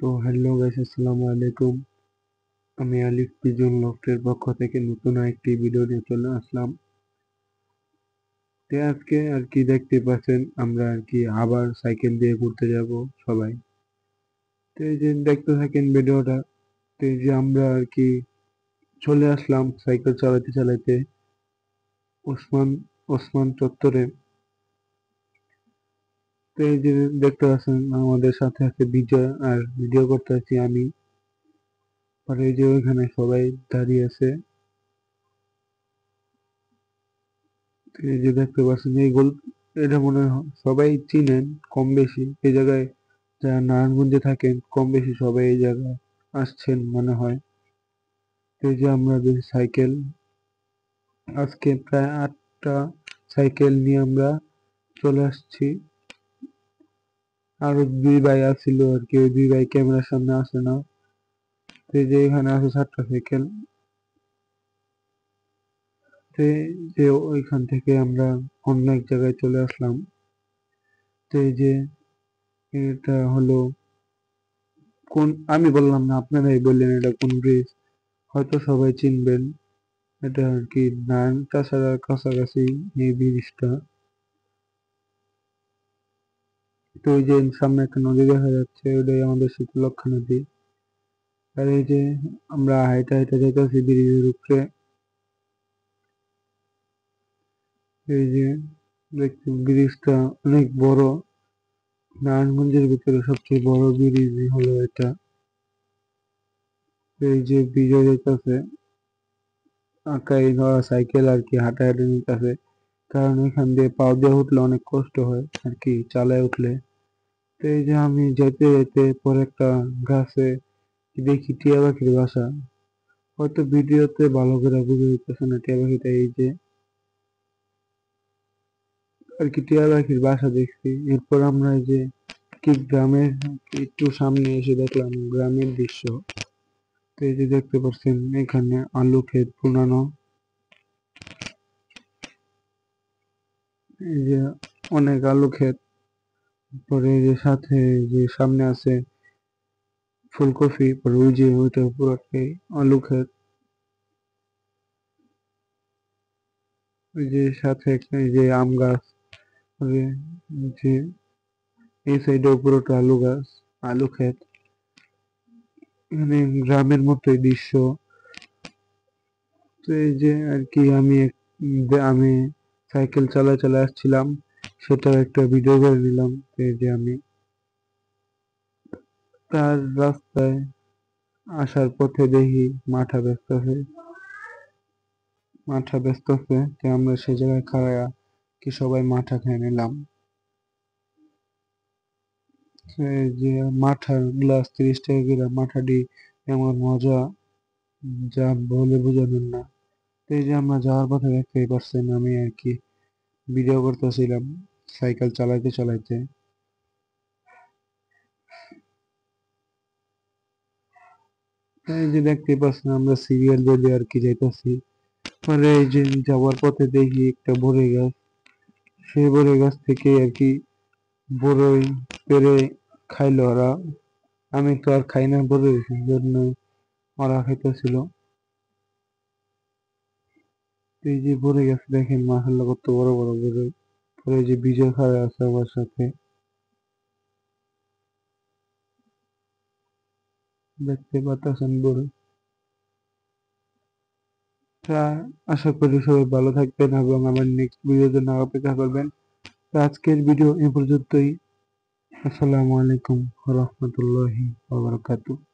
তো hello guys, আসসালামু আলাইকুম। আমি আলিফ পিজন লফটের পক্ষ থেকে নতুন একটি ভিডিও নিয়ে চলে আসলাম। তো আজকে আর কি দেখতে পাচ্ছেন, আমরা আর কি আবার সাইকেল দিয়ে ঘুরতে যাব সবাই। তো এই যে দেখতে থাকেন ভিডিওটা। তো এই যে আমরা আর কি চলে আসলাম সাইকেল চালাতে চালাতে ওসমান ওসমান চত্বরে। তো এই যে দেখতে পাচ্ছেন আমাদের সাথে আছে বিজয়, আর ভিডিও করতে আছি আমি। আর এই যে ওইখানে সবাই দাঁড়িয়ে আছে। এই যে দেখতে পাচ্ছেন এটা মনে হয় সবাই চিনেন কম বেশি। এই জায়গায় যারা নারায়ণগঞ্জে থাকেন কম বেশি সবাই এই জায়গায় আসছেন মনে হয়। এই যে আমরা যে সাইকেল, আজকে প্রায় 8টা সাইকেল নিয়ে আমরা চলে আসছি। আরো 2 ভাই আসছিল আর কি, ওই 2 ভাই ক্যামেরার সামনে আসে না। তো এই যে এখানে আছে 7টা সাইকেল। তো এই যে ওইখান থেকে আমরা অন্য এক জায়গায় চলে আসলাম। তো এই যে এটা হলো কোন, আমি বললাম না, আপনারাই বললেন এটা কোন ব্রিজ। হয়তো সবাই চিনবেন। এটা আর কি নারায়ণ তাছাড়া কাছাকাছি এই ব্রিজটা। তো ওই যে সামনে একটা নদী দেখা যাচ্ছে, ওটাই আমাদের শীতলক্ষ্যা নদী। আর এই যে আমরা হাইটা হাইটা যেতেছি ব্রিজের উপরে। এই যে দেখছি ব্রিজটা অনেক বড়। নারায়ণগঞ্জের ভিতরে সবচেয়ে বড় ব্রিজ হলো এটা। এই যে ব্রিজে যেতেছে আঁকাই ধরা সাইকেল আর কি হাঁটাহাঁটি নিতেছে, কারণ এখান দিয়ে পা দিয়ে উঠলে অনেক কষ্ট হয় আর কি চালায় উঠলে। তো এই যে আমি যেতে যেতে পরে একটা গাছে দেখি টিয়া পাখির বাসা। হয়তো ভিডিওতে ভালো করে বুঝে যেতেছে না টিয়া পাখিটা, এই যে আর কি টিয়া পাখির বাসা দেখছি। এরপর আমরা এই যে কি গ্রামের একটু সামনে এসে দেখলাম গ্রামের দৃশ্য। তো এই যে দেখতে পাচ্ছেন এখানে আলু ক্ষেত পুরানো। এই যে অনেক আলু ক্ষেত। পরে এই যে সাথে যে সামনে আছে ফুলকপি, পরে ওই যে ওইটা পুরোটাই আলু ক্ষেত। ওই যে সাথে একটা এই যে আম গাছ, পরে যে এই সাইডে পুরোটা আলু গাছ, আলু ক্ষেত। এখানে গ্রামের মতোই দৃশ্য। তো এই যে আর কি আমি সাইকেল চালায় চালায় আসছিলাম, সেটার একটা ভিডিও করে নিলাম। তো এই যে আমি তার রাস্তায় আসার পথে দেখি মাঠা ব্যস্ত আছে। তো আমরা সে জায়গায় খাড়ায়া কি সবাই মাঠা খেয়ে নিলাম। এই যে মাঠার গ্লাস 30 টাকা করে, মাঠাটি এমন মজা যা বলে বোঝানোর না। তো এই যে আমরা যাওয়ার পথে দেখতেই পারছেন আমি আর কি ভিডিও করতেছিলাম সাইকেল চালাইতে চালাইতে। এই যে দেখতেই পাচ্ছেন আমরা সিরিয়াল বেঁধে আর কি যাইতেছি। পরে এই যে যাওয়ার পথে দেখি একটা বড়ই গাছ, সেই বড়ই গাছ থেকে আর কি বড়ই পেড়ে খাইলো ওরা। আমি তো আর খাই না বড়ই, সেই জন্য ওরা খাইতেছিল। এই যে বড়ই গাছ দেখেন মাশাআল্লাহ কত বড় বড় বড়ই। পরে এই যে বিজয় খাড়া আছে আমার সাথে, দেখতে পাচ্ছেন বড়ই। তা আশা করি সবাই ভালো থাকবেন এবং আমার নেক্সট ভিডিওর জন্য অপেক্ষা করবেন। তো আজকের ভিডিও এ পর্যন্তই। আসসালামু আলাইকুম ওয়া রাহমাতুল্লাহি ওয়া বারাকাতুহু।